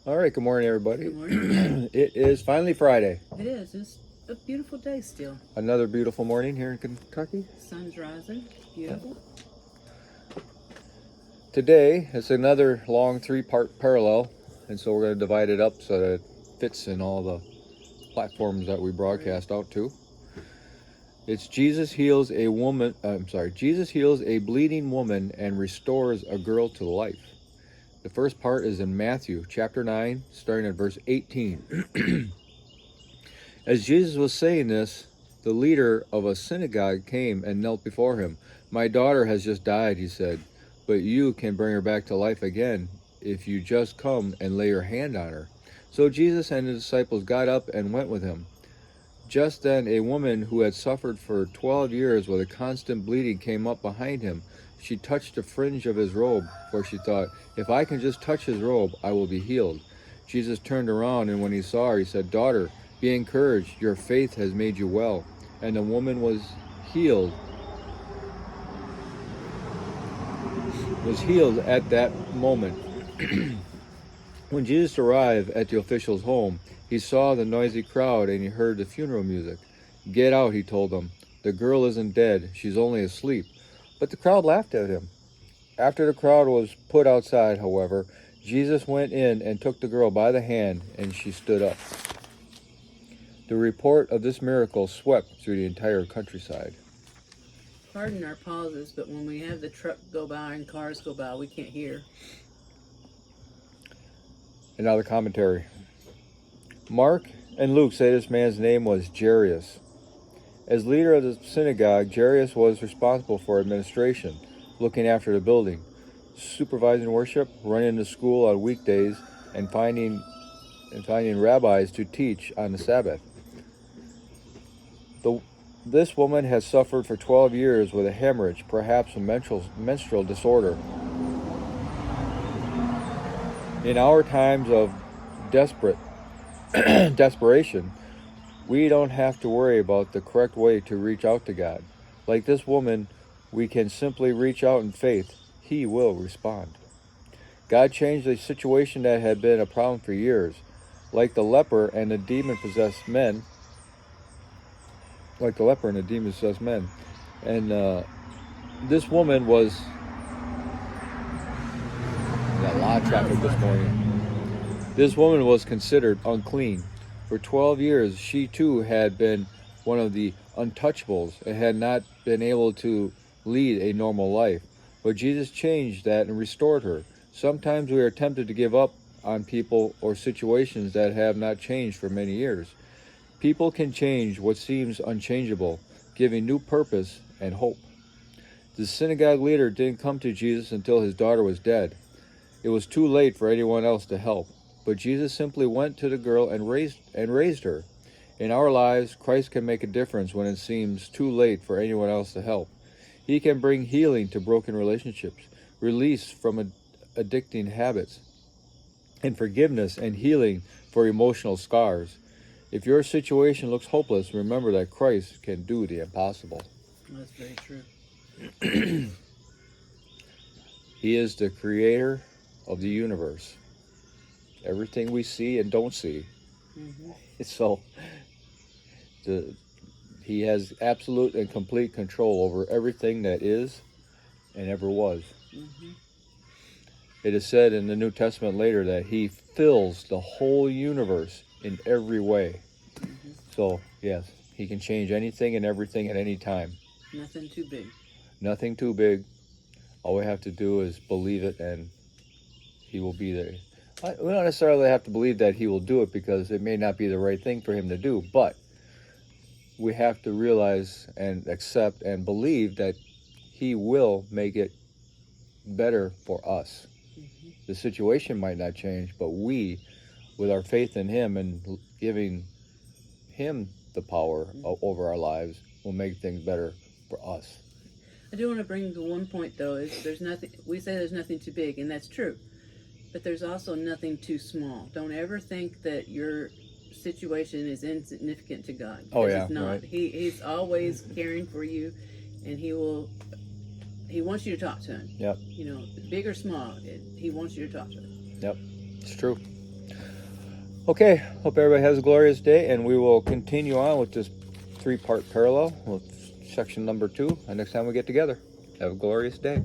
All right, good morning, everybody. Good morning. It is finally Friday. It is. It's a beautiful day still. Another beautiful morning here in Kentucky. Sun's rising. Beautiful. Today, it's another long three-part parallel, and so we're going to divide it up so that it fits in all the platforms that we broadcast out to. It's Jesus heals a woman. Jesus heals a bleeding woman and restores a girl to life. The first part is in Matthew chapter 9, starting at verse 18. As Jesus was saying this, the leader of a synagogue came and knelt before him. My daughter has just died, he said, but you can bring her back to life again if you just come and lay your hand on her. So Jesus and his disciples got up and went with him. Just then a woman who had suffered for 12 years with a constant bleeding came up behind him. She touched the fringe of his robe, for she thought, if I can just touch his robe, I will be healed. Jesus turned around, and when he saw her, he said, Daughter, be encouraged, your faith has made you well. And the woman healed was healed at that moment. When Jesus arrived at the official's home, he saw the noisy crowd and he heard the funeral music. Get out, he told them. The girl isn't dead, she's only asleep. But the crowd laughed at him. After the crowd was put outside, however, Jesus went in and took the girl by the hand, and she stood up. The report of this miracle swept through the entire countryside. Pardon our pauses, but when we have the truck go by and cars go by, we can't hear. And now the commentary. Mark and Luke say this man's name was Jairus. As leader of the synagogue, Jairus was responsible for administration, looking after the building, supervising worship, running the school on weekdays, and finding rabbis to teach on the Sabbath. This woman has suffered for 12 years with a hemorrhage, perhaps a menstrual disorder. In our times of desperation, we don't have to worry about the correct way to reach out to God. Like this woman, we can simply reach out in faith. He will respond. God changed a situation that had been a problem for years. Like the leper and the demon-possessed men. And this woman was... Got a lot of traffic this morning. This woman was considered unclean. For 12 years, she too had been one of the untouchables and had not been able to lead a normal life. But Jesus changed that and restored her. Sometimes we are tempted to give up on people or situations that have not changed for many years. People can change what seems unchangeable, giving new purpose and hope. The synagogue leader didn't come to Jesus until his daughter was dead. It was too late for anyone else to help. But Jesus simply went to the girl and raised her. In our lives, Christ can make a difference when it seems too late for anyone else to help. He can bring healing to broken relationships, release from addicting habits, and forgiveness and healing for emotional scars. If your situation looks hopeless, remember that Christ can do the impossible. That's very true. He is the creator of the universe. Everything we see and don't see. Mm-hmm. So he has absolute and complete control over everything that is and ever was. Mm-hmm. It is said in the New Testament later that he fills the whole universe in every way. Mm-hmm. So, yes, he can change anything and everything at any time. Nothing too big. Nothing too big. All we have to do is believe it, and he will be there. We don't necessarily have to believe that he will do it because it may not be the right thing for him to do, but we have to realize and accept and believe that he will make it better for us. Mm-hmm. The situation might not change, but we, with our faith in him and giving him the power over our lives, will make things better for us. I do want to bring to one point though, is there's nothing, we say there's nothing too big, and that's true. But there's also nothing too small. Don't ever think that your situation is insignificant to God. Oh yeah, it's not. right. He's always caring for you, and He wants you to talk to Him. Yep. You know, big or small, He wants you to talk to Him. Yep, it's true. Okay, hope everybody has a glorious day, and we will continue on with this 3-part parallel with section number 2 the next time we get together. Have a glorious day.